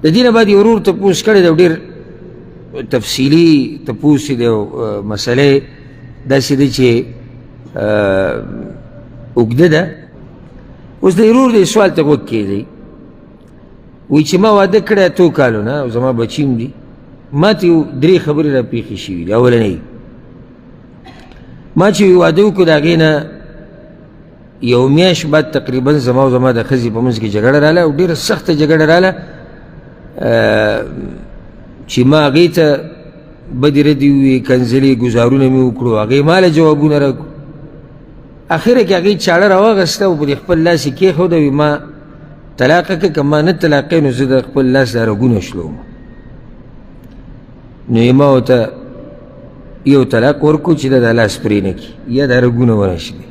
د دې نه بعد یو ورور تپوس کړی دی، ډېر تفصیلي تپوس دی او مسئلې داسې دی چې اوږده ده. اوس د ورور دی سوال ته غوږ کېدی، وایي چې ما واده کړی 2 کالو نه او زما بچي هم دي، ما ته یو 3 خبرې را پېښې شوي دي. اولنۍ ما چې واده وکړو د هغې نه یو میاشت بعد تقریبا زما او زما د ښځې په منځ کې جګړه راله او ډېره سخته جګړه راله چې ما هغې ته بدې ردې وویې، کنځلې ګزارونه مې وکړو، هغې ما له جوابونه راکړو. اخره کې هغې چاړه راواغسته او په دې خپل لاس یې کېښوده، وي ما طلاقه که که ما نه طلاقی نو زه د خپل لاس دا رګونه شلوم. نو یې ما ورته یو طلاق ورکړو چې دا د لاس پرې نه کړي یا دا رګونه ونه شلي.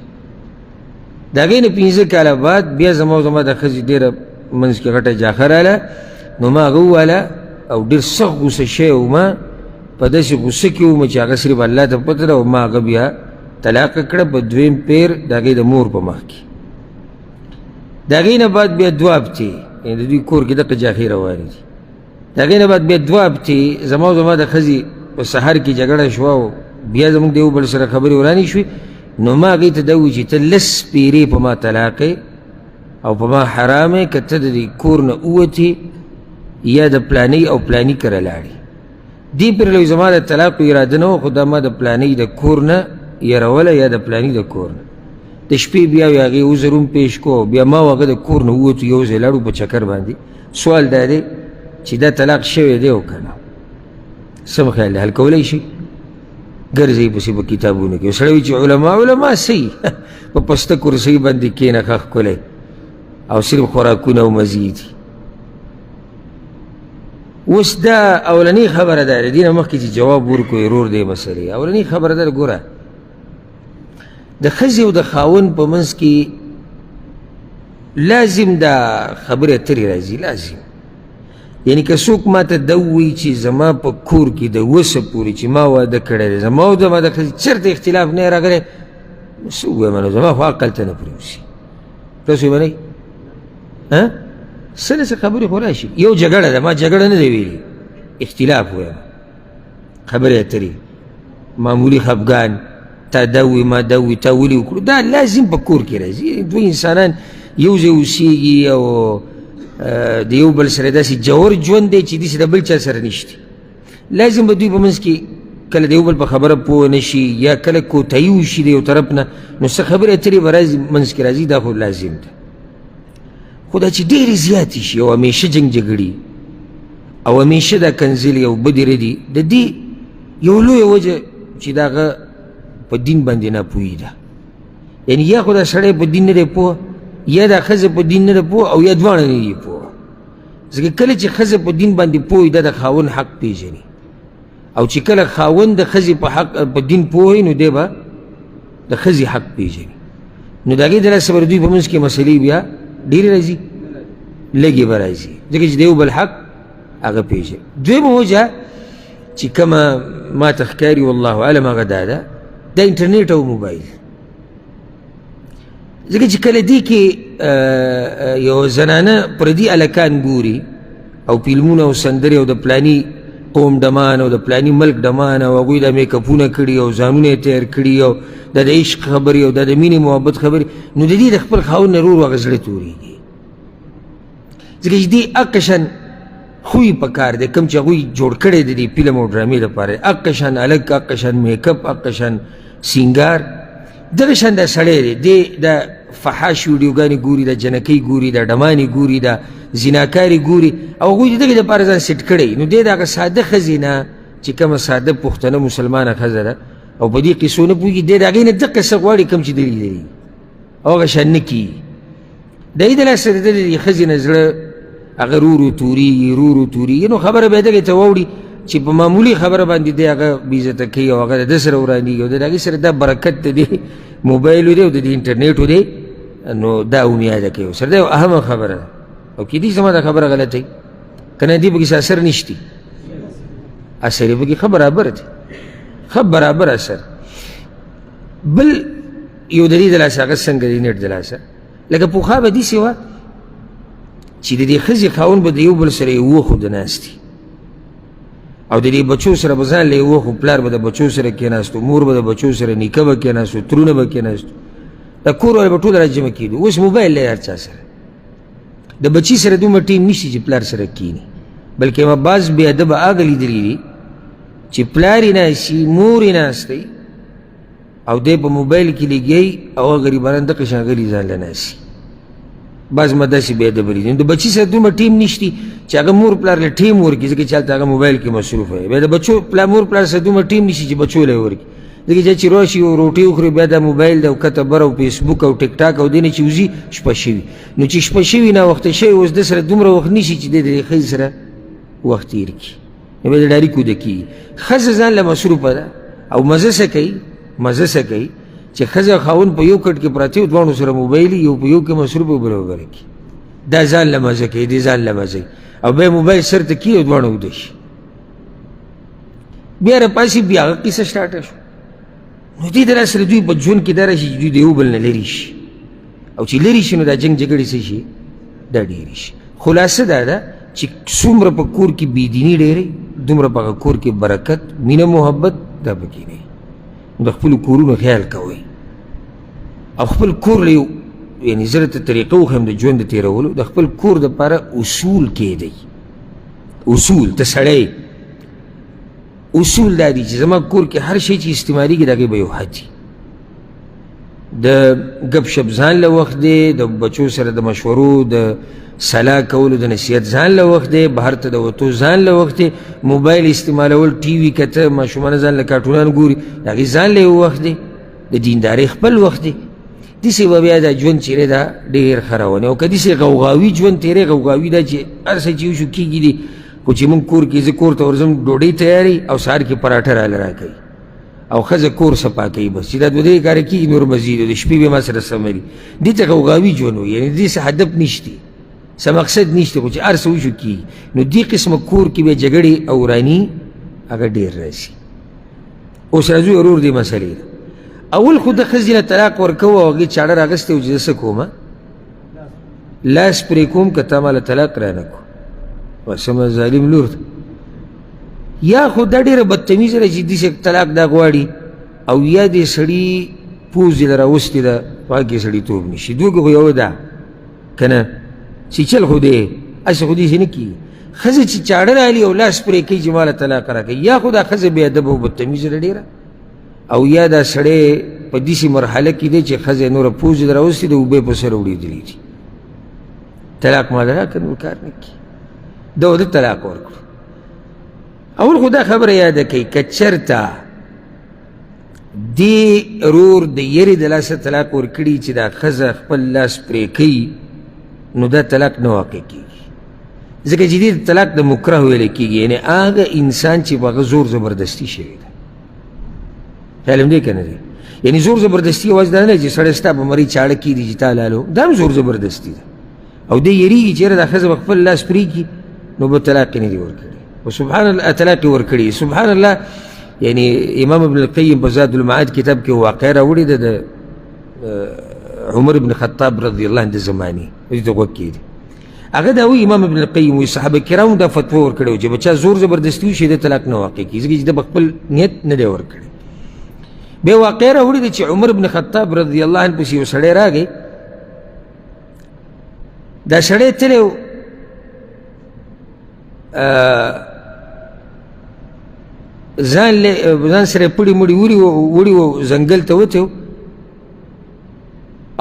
د هغې نه 5 کاله بعد بیا زما او زما د ښځې ډېره منځ کې غټه جاښه راله، نو ما هغه وویله او ډېر سخت غوسه شوی وم، په داسې غوسه کې وم چې هغه صرف الله ته پته ده، او ما هغه بیا طلاقه کړه په 2م پیر د هغې د مور په مخ کې. د هغې نه بعد بیا 2 هفتې د دوی کور کې دغه جاښې روانې دي. د هغې نه بعد بیا 2 هفتې زما او زما د ښځې په سحر کې جګړه شوه او بیا زموږ د یو بل سره خبرې ورانې شوې. نو ما هغې ته دا وویل چې ته 10 پیرې په ما طلاقې او په ما حرامې، که ته د دې کور نه ووتې یا د پلانۍ او پلاني کره لاړې. دې پرې لوی زما د طلاقو اراده نه وه، خو دا ما د پلانۍ د کور نه یروله یا د پلاني د کور نه. د شپې بیا وی هغې عذر هم پیش کو، بیا ما او هغه د کور نه ووتو، یو ځای لاړو په چکر باندې. سوال دا دی چې دا طلاق شوی دی او که نه؟ څه خیال دی حل کولی شي؟ ګرځئ پسې په کتابونو کې سړی وایي چې علما صحیح په پسته کرسۍ باندې کښېنه ښه ښکلی او صرف خوراکونه او مزې دي. اوس دا اولنۍ خبره ده، د دې نه مخکې چې جواب ورکړو ورور دې مسلې، اولنۍ خبره ده ګوره د ښځې او د خاوند په منځ کې لازم دا خبرې اترې راځي، لازم. یعنی که څوک ما ته دا ووایي چې زما په کور کې د وسه پورې چې ما واده کړی دی، زما او زما د ښځې چېرته اختلاف نه راغلی، نو څه ووایم نو زما خو عقل ته نه پرېوځي. تاسو یې منئ؟ څه نه څه خبرې خو راشي. یو جګړه ده، ما جګړه نه دی ویلي، اختلاف وایم، خبرې اترې، معمولي خفګان، تا دا ووایي ما دا ووایي، تا ولې وکړو، دا لازم په کور کې راځي. دوی انسانان یو ځای اوسېږي او د یو بل سره داسې جوور ژوند دی چې داسې د بل چا سره نشته. لازم به دوی په منځ کې کله د یو بل په خبره پوه نه شي یا کله کوتاهي وشي د یو طرف نه، نو څه خبرې اترې به منځ کې راځي، دا خو لازم ده. خو دا چې ډېرې زیاتې شي او همیشه جنګ جګړې او همیشه دا کنځلې او بدې ردې، د دې یو لویه وجه چې د هغه په دین باندې ناپوهي ده. یعنې یا خو دا سړی په دین نه دی پوه، یا دا ښځه په دین نه ده پوه، او یا دواړه نه دي پوه. ځکه کله چې ښځه په دین باندې پوه وي دا د خاوند حق پېژني، او چې کله خاوند د ښځې په دین پوه وي نو دی به د ښځې حق پېژني. نو د هغې د لاسه به د دوی په منځ کې مسلې بیا ډېرې راځي، لږې به راځي، ځکه چې د یو بل حق هغه پېژني. دویمه وجه چې کومه ما ته ښکاري والله اعلم هغه دا ده، د انټرنیټ او موبایل. ځکه چې کله دې کې یو زنانه پردي هلکان ګوري او فلمونه او سندرې او د پلاني قوم ډمان او د پلاني ملک ډمان او هغوی دا میکاپونه کړي او ځانونه یې تیار کړي او دا د عشق خبرې او دا د مینې محبت خبرې، نو د دې د خپل خاوند نه ورور هغه زړه تورېږي. ځکه چې دې هغه شان خوی په کار دی کوم چې هغوی جوړ کړی د دې فلم او ډرامې لپاره، هغه شان هلک، هغه شان میکپ، هغه شان سینګار، دغه شان دا سړی دی. دې د فحاش ویډیوګانې ګوري، د جنکۍ ګوري، د ډمانې ګوري، د زیناکارې ګوري، او هغوی د دغې دپاره ځان سیټ کړی. نو دی د هغه ساده ښځې نه چې کومه ساده پښتنه مسلمانه ښځه ده او په دې قصو نه پوهېږي، دی د هغې نه دغه څه غواړي کوم چې دی لیدلي او هغه شان نه کېږي. د دې د لاسه د دې ښځې نه زړه هغه رورو تورېږي، نو خبره به یې دغې ته واوړي چې په معمولي خبره باندې دی هغه بېعزته کوي او هغه د ده سره ورانېږي او د هغې سره دا برکت د دې موبایلو دی او د دې انټرنیټو دی، نو دا هم یاده کوي سره. دا یو اهمه خبره ده او کېدای شي زما دا خبره غلطه وي، که نه دې پکې اثر نشته، اثر یې پکې ښه برابر دی، ښه برابر اثر. بل یو د دې د لاسه هغه څنګه د نېټ د لاسه، لکه پخوا به داسې وه چې د دې ښځې خاوند به د یو بل سره یې وښو د ناستي او د دې بچو سره به ځان له یې وښو، پلار به د بچو سره کېناستو، مور به د بچو سره، نیکه به کېناستو، ترونه به کېناستو، د کور والا به ټول راجمع کېدو. اوس موبایل دی هر چا سره، د بچي سره دومره ټیم نشته چې پلار سره کښېني، بلکې ما بعض بې ادبه هغه لیدلي دي چې پلار یې ناستي، مور یې ناستی او دی په موبایل کې لګیایي او هغه غریبانان دقه شان غلي ځان له ناستي. بعض ما داسې بې ادبه لیدلي د بچي سره دومره ټیم نشتي چې هغه مور پلار له ټیم ورکړي، ځکه چې هلته هغه موبایل کې مصروف وي. بیا د بچو مور پلار سره دومره ټیم نشي چې بچو له یې ورکړي، ځکه چې راشي او روټۍ وخوري بیا دا موبایل دی او کته بر او فیسبوک او ټیک ټاک او دې نه چې وځي شپه شوي. نو چې شپه شوي ناوخته شوي اوس د سره دومره وخت نشي چې دی د دې ښځې سره وخت تېر کړي، نو بیا د ډاري کوده کېږي. ښځه ځان له مصروفه ده او مزه څه کوي، مزه څه کوي چې ښځه او خاوند په یو کټ کې پراته وي، دواړو سره موبایل یو په یو کې مصروف او بل وګره کړي، دا ځان له مزه کوي، دې ځان له مزه او بیا موبایل سر ته کي او دواړه اوده شي. بیا راپاسي بیا هغه کیسه سټارټه شو. نو دې دره سره دوی په ژوند کې دا راشي چې دوی د یو بل نه لرې شي، او چې لرې شي نو دا جنګ جګړې څه شي، دا ډېرې شي. خلاصه دا ده چې څومره په کور کې بېدیني ډېرې، دومره په هغه کور کې برکت، مینه، محبت دا پکې نه وي. د خپلو کورونو خیال کوئ او خپل کور له یعنې زه درته طریقه وښیم د ژوند د تېرولو. د خپل کور دپاره اصول کېدی، اصول ته سړی اصول دا دي چې زما کور کې هر شی چې استعمالېږي د هغې به یو حد وي. د ګپ شپ ځان له وخت دی، د بچو سره د مشورو د صلاح کولو د نصیحت ځان له وخت دی، بهر ته د وتو ځان له وخت دی، موبایل استعمالول، ټي وي کته، ماشومانه ځان له کارټونان ګوري، د هغې ځان له یو وخت دی، د دیندارۍ خپل وخت دی. داسې به بیا دا ژوند چې دی دا ډېر ښه رواني. او که داسې غوغاوي ژوند تېری، غوغاوي دا چې هر څه چې وشو کېږي دي، خو چې مونږ کور کې زه کور ته ورځم ډوډۍ تیاري او سهار کې پراټه راله راکوي او ښځه کور صفا کوي، بس چې دا دوه درې کاره کېږي نور مزید د شپې بیا ما سره سمري. دې ته غوغاوي ژوند وایي، یعنې دې څه هدف نشته، څه مقصد نشته، خو چې هر څه وشو کېږي. نو دې قسمه کور کې بیا جګړې او وراني هغه ډېر راشي. اوس راځو ورور دې مسلې ده. اول خو د ښځې نه طلاق ورکوه او هغې چاړه راغستې و چې زه څه کوم، لاس پرې کوم که تا ماله طلاق رانه کړو، وسمه ظالم لور ده. یا خو دا ډېره بدتمیزه ده چې داسې طلاق دا غواړي، او یا دې سړي پوزې له راوستې ده په هغه کې سړیتوب نشي. دوی کې خو یو ده که نه چې چل خو دی هسې خو داسې نه کېږي. ښځه چې چاړه رالي او لاس پرې کوي چې ماله طلاق راکوي، یا خو دا ښځه بې ادبه او بدتمیزه ده ډېره، او یا دا سړی په داسې مرحله کې دی چې ښځه یې نوره پوزې له راوستې ده، اوبه په سر وړېدلي دي، طلاق ماله راکړه، نور کار نه کړي، دا د طلاق ورکړو. اول خو دا خبره یاده کوي که چېرته دې رور د یرې د لاسه طلاق ورکړي چې دا ښځه خپل لاس پرې کوي، نو دا طلاق نه واقع کېږي، ځکه چې دې طلاق د مکره ویلی کېږي، یعنې هغه انسان چې په هغه زور زبردستي شوې ده. خیال هم دی که نه دی؟ یعنې زور زبردستي یوازې دا نه چې سړی ستا په مرۍ چاړه کېږدي چې تا لالو، دا هم زور زبردستي ده. او دی یریږي چې یاره دا ښځه به خپل لاس پرېږدي نو به طلاق یې نه دي ورکړي، و سبحان الله طلاق یې ورکړي. سبحان الله، یعنی امام ابن القیم په زاد المعاد کتاب کې واقع راوړې ده د عمر بن خطاب رضی الله عنه د زمانې، دې ته غوږ کېږدي. هغه دا وایي امام ابن القیم وایي صحابه کرامو دا فتوا ورکړې وه چې به چا زور زبردستي وشي د طلاق نه واقع کېږي، ځکه چې ده به خپل نیت نه دی ورکړی. بیا واقع راوړې ده چې عمر بن خطاب رضی الله عنه پسې یو سړی راغی، دا سړی تللی و ځان سره پړي مړي وړي و، ځنګل ته وتی و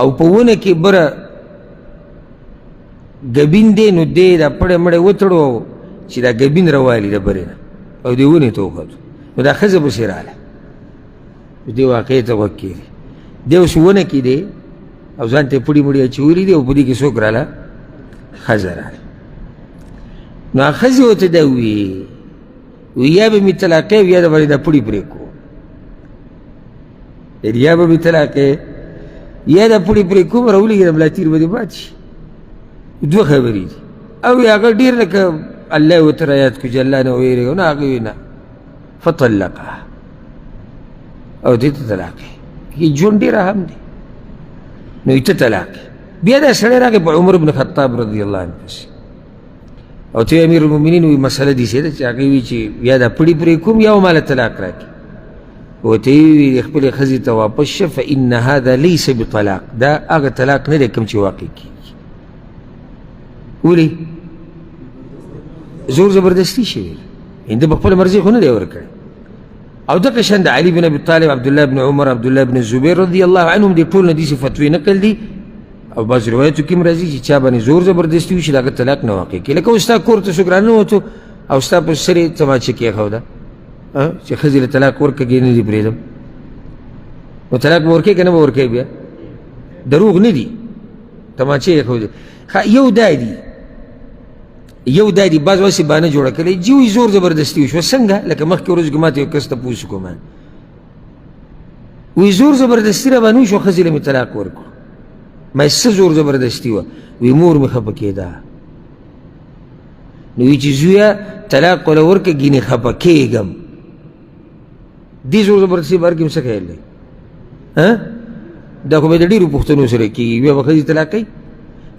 او په ونه کې بره ګبین دی، نو دی دا پړی مړی وتړو چې دا ګبین راوالي د برې نه او دې ونې ته وختو، نو دا ښځه پسې راغله، دې واقعې ته غوږ کېږدي. دی اوس ونه کې دی او ځان ته یې پړي مړي اچولي دي او په دې کې څوک راله، ښځه راله. نو هغه ښځې ورته دا وي یا به مې طلاقې یا د باندې دا پړي پرې کړو، یا به مې طلاقې یا دا پړي پرې کوم راولېږدم لا تیر به دې پاتې شي. دوه خبرې دي. او هغه ډېر لکه الله یې ورته رایاد کړو چې الله نه ویرېږو، نه هغه ویې نه فطلقها او دې ته طلاق یې ژوند ډېر اهم دی. نو یې ته طلاق بیا دا سړی راغی په عمر بن خطاب رضی الله عنه پسې او ته امیر المؤمنین وی مسله دې سي ده چې هغې وي چې یا دا پړي پرې کوم یا ماله طلاق راکړي ورته یې وویل خپلې ښځې ته واپس شه فإن هذا لیس بطلاق دا هغه طلاق نه دی کوم چې واقع کېږي ولې زور زبردستي شوې ده په خپله مرضي خو نه دی ورکړی او دغه شان د علي بن ابي طالب عبدالله بن عمر عبدالله بن زبیر رضی الله عنهم دې ټول نه داسې فتوې نقل دي او بعض روایتو کې هم راځي چې چا باندې زور زبردستي وشي د هغه طلاق نه واقع کېږي لکه اوس ستا کور ته څوک راننوتو او ستا په سر یې تماچه کېښوده چې ښځې له طلاق ورکړه نه دي پرېږدم نو طلاق به ورکوې که نه به ورکوې بیا دروغ نه دي تماچه یې ښودې یو دا دي بعض واسې بانه جوړه کړې جي وایي زور زبردستي وشوه څنګه لکه مخکې ورځ کې ماته یو کس تپوس کوم وایي زور زبردستي را باندې وشوه ښځې له مې طلاق ورکړو ما څه زور زبردستي وه وایي مور مې خفه کېده نو وایي چې زویه طلاق وله ورکړه ګینې خفه کېږم دې زور زبردستي بهر کې هم څه خیال دی دا خو به د ډېرو پوښتنو سره کېږي بیا به ښځې طلاق کوي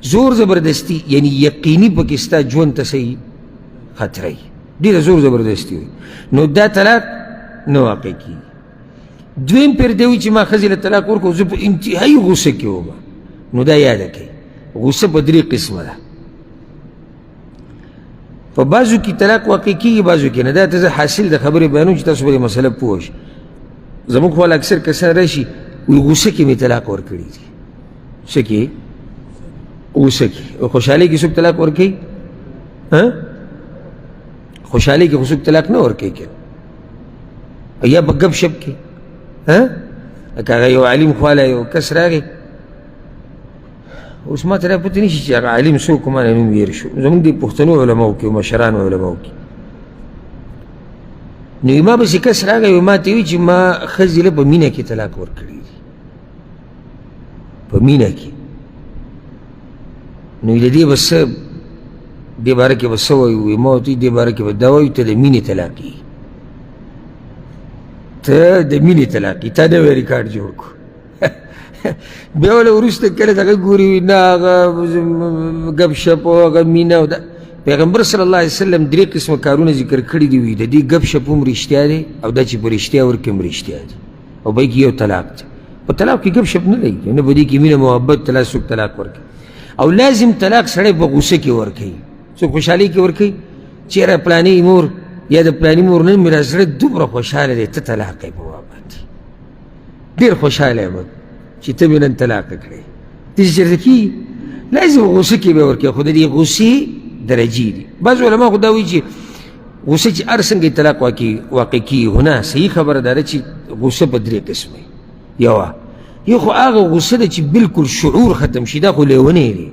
زور زبردستی یعنی یقینی پکې ستا ژوند ته صحیح خطره وي ډېره زور زبردستي وي نو دا طلاق نه واقع کېږي دویم پیر دی وایي چې ما ښځې له طلاق ورکړو زه په انتهایي غوسه کې وم نو دا یاده کوي غوسه په 3 قسمه ده په بعضو کې طلاق واقع کېږي بعضو کې نه دا ته زه حاصل د خبرې بیانوم چې تاسو به دې مسله پوه شئ زموږ خو اکثر کسان راشي وایي غوسه کې مې طلاق ورکړي دي څه کې غوسه کې خوشحالۍ کې څوک طلاق ورکوي خوشحالۍ کې خو څوک طلاق نه ورکوي که یا په ګپ شپ کې لکه هغه یو عالم خواله یو کس راغی اوس ما ته را پته نه شي چې هغه عالم څوک ما نه نوم هېر شو زموږ د پښتنو علماو کې مشرانو علماو کې نو ما پسې کس راغی ما ته وایي چې ما ښځې له په مینه کې طلاق ورکړي دي په مینه کې نو د دې به څه دې باره کې به څه وایو ما ورته دې باره کې به دا وایو ته د مینې طلاق یې ته د مینې طلاق یې تا نوی ریکارډ جوړ کړو بیا وله وروسته کله دغه ګوري نه هغه ګپ شپ او هغه مینه او پیغمبر صلی الله علیه وسلم 3 قسمه کارونه ذکر کړي دي وي د دې ګپ شپ هم رښتیا دی او دا چې په رښتیا ورکړي هم رښتیا دي او بلکې یو طلاق دی په طلاق کې ګپ شپ نه دی نه په دې کې مینه محبت طلاق څوک طلاق ورکړي او لازم طلاق سړی په غوسه کې ورکوي څوک خوشحالۍ کې ورکوي چېرې پلانې مور یا د پلانې مور نن مې را زړه دومره خوشحاله دی ته طلاق یې په ما باندې ډېر خوشحاله یم چې ته مې نن طلاق کړې داسې چېرته کېږي لازم غوسه کې به ورکوي خو د دې غوسې درجې دي بعض علما خو دا وایي چې غوسه چې هر څنګه طلاق واقع کېږي خو نه صحیح خبره دا ده چې غوسه په 3 قسمه یو خو هغه غوسه ده چې بالکل شعور ختم شي دا خو لیونی دی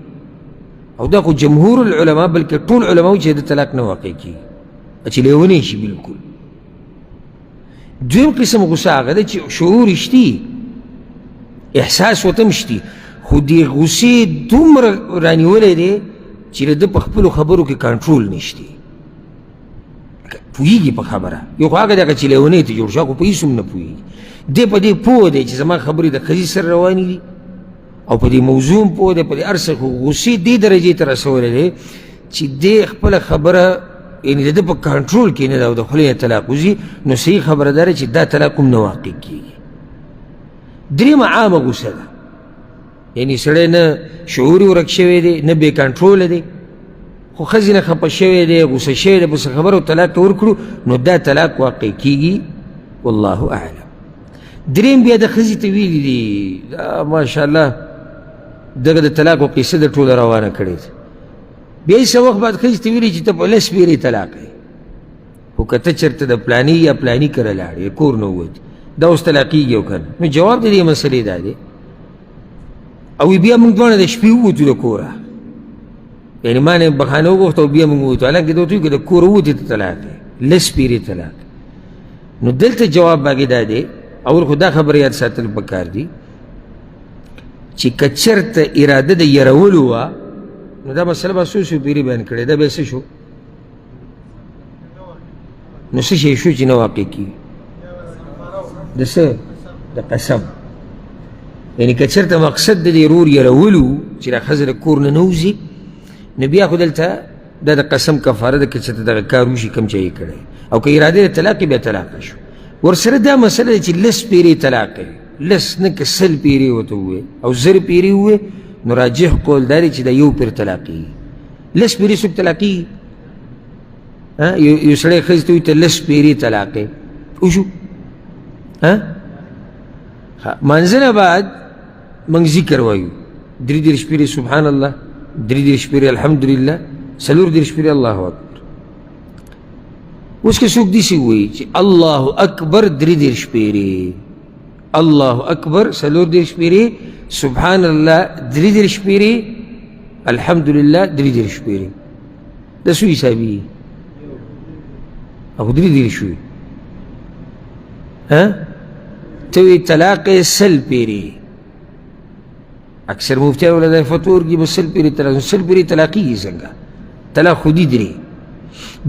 او دا خو جمهور العلماء بلکې ټول علماء چې د طلاق نه واقع کېږي چې لیونی شي بالکل دویم قسم غوسه هغه ده چې شعور شتي احساس ورته هم شتي خو دې غوسې دومره رانیولی دی چې د ده په خپلو خبرو کې کنټرول نشتی پوهېږي په خبره یو خو هغه دغه چې لیونی ته جوړ شو خو په هېڅ هم نه پوهېږي دی په دې پوه دی چې زما خبرې د ښځې سره روانې دي او په دې موضوع هم پوه دی په دې هر څه خو غوسې دې درجې ته رسولی دی چې دی خپله خبره یعنې د ده په کنټرول کې نه ده او د خولې نه طلاق وځي نو صحیح خبره دا ده چې دا طلاق هم نه واقع کېږي درېیمه عامه غوسه ده یعنې سړی نه شعور یې ورک شوی دی نه بې کنټروله دی خو ښځې نه خفه شوی دی غوسه شوی دی پس خبره طلاق ته ورکړو نو دا طلاق واقع کېږي والله اعلم دریم بیا د ښځې ته ویلي دي دا ماشاءالله دغه د طلاق قصه د ټوله روانه کړې ده بیا یې څه وخت بعد ښځې ته ویلي چې ته په 10 پیرې طلاق یې خو که ته چېرته د پلاني یا پلاني کره لاړې کور نه ووتې دا اوس طلاقېږي او که نه نو جواب د دې مسلې دا دی او بیا موږ دواړه د شپې ووتو د کوره یعنې ما نه بخانه وغوښته او بیا موږ ووتو حالانکې دا ورته وایي که د کوره ووتې ته طلاق دی 10 پیرې طلاق نو دلته جواب باقي دا دی اول خو دا خبره یاد ساتل پکار دي چې که چېرته اراده د یرولو وه نو دا مسله به څو پیرې بیان کړې دا بیا څه شو نو څه شی شو چې نه واقع کېږي د څه د قسم یعنې که چېرته مقصد د دې رور یرولو چې دا ښځه د کور نه نه وځي نو بیا خو دلته دا د قسم کفاره ده که چېرته دغه کار وشي کوم چا یې کړی او که اراده د طلاق بیا طلاقه شو ورسره دا مسله ده چې لس پیرې طلاق کوي لس نه که سل پیرې ورته ووایې او زر پیرې ووایې نو راجح قول دا دی چې دا یو پیر طلاقېږي لس پیرې څوک طلاقېږي یو سړی ښځې ته وایي ته لس پیرې طلاقې وشو مانځه نه بعد موږ ذکر وایو 33 پیرې سبحان الله 33 پیرې الحمدلله 34 پیرې الله اکبر اوس که څوک داسې ووایي چې الله اکبر 33 پیرې الله اکبر 34 پیرې سبحان الله 33 پیرې الحمدلله 33 پیرې دا څو حسابي او 33 شوي ته وایي طلاق یې 100 پیرې اکثر مفتیان ولا دا فتوا ورکړي به 100 پیرې طلاق 100 پیرې طلاقېږي څنګه طلاق خو دي درې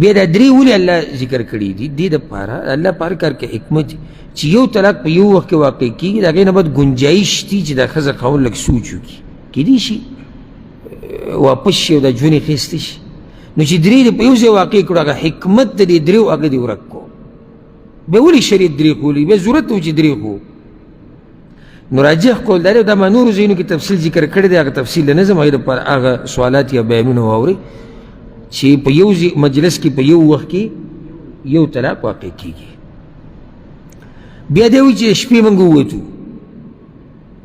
بیا دا درې ولې الله ذکر کړي دي دې دپاره الله په هر کار کې حکمت چې یو طلاق په یو وخت کې واقع کېږي د هغې نه بعد گنجایش دي چې دا ښځه خاوند لږ سوچ وکړي کېدای شي واپس شي او دا ژوند یې ښایسته شي نو چې درې دې په یو ځای واقع کړو هغه حکمت د دې درېو هغه دې ورک کړو بیا ولې شریعت درې ښولي بیا ضرورت و چې درې ښو نو راجح قول دا دی دا ما نورو ځایونو کې تفصیل ذکر کړی دی هغه تفصیل نه ځم هغې دپاره هغه سوالات یا بیانونه واورئ چې په یو مجلس کې په یو وخت کې یو طلاق واقع کېږي بیا دی وایي چې شپې موږ ووتو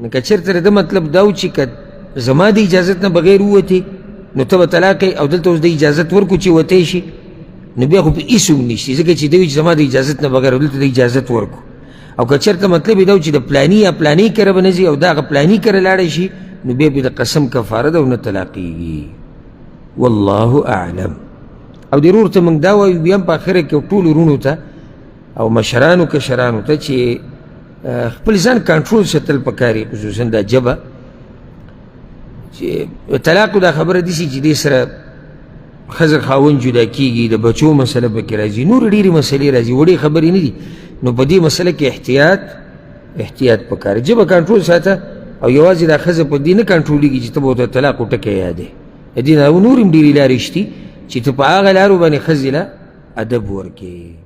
نو که چېرته د مطلب دا و چې که زما د اجازت نه بغیر ووتې نو ته به طلاق کوې او دلته اوس د اجازت ورکړو چې وتی شي نو بیا خو په هېڅ هم نشته ځکه چې دی وایي چې زما د اجازت نه بغیر دلته د اجازت ورکړو او که چېرته مطلب یې دا و چې د پلاني یا پلانۍ کره به نه ځي او د هغه پلاني کره لاړی شي نو بیا به د قسم کفاره ده او نه طلاقېږي والله اعلم او د رور ته موږ دا وایو بیا هم په اخره کې ټولو وروڼو ته او مشرانو کشرانو ته چې خپل ځان کنټرول ساتل پکار یې خصوصا دا ژبه چې طلاق دا خبره داسې چې دې سره ښځه خاوند جدا کېږي د بچو مسله پکې راځي نور ډېرې مسلې راځي وړې خبرې نه دي نو په دې مسله کې احتیاط پکار ژبه کنټرول ساته او یوازې دا ښځه په دې نه کنټرولېږي چې ته به ورته طلاق وټکی یادې د دې نه نور هم ډېرې لارې شتي چې ته په هغه لارو باندې ښځې له ادب ورکې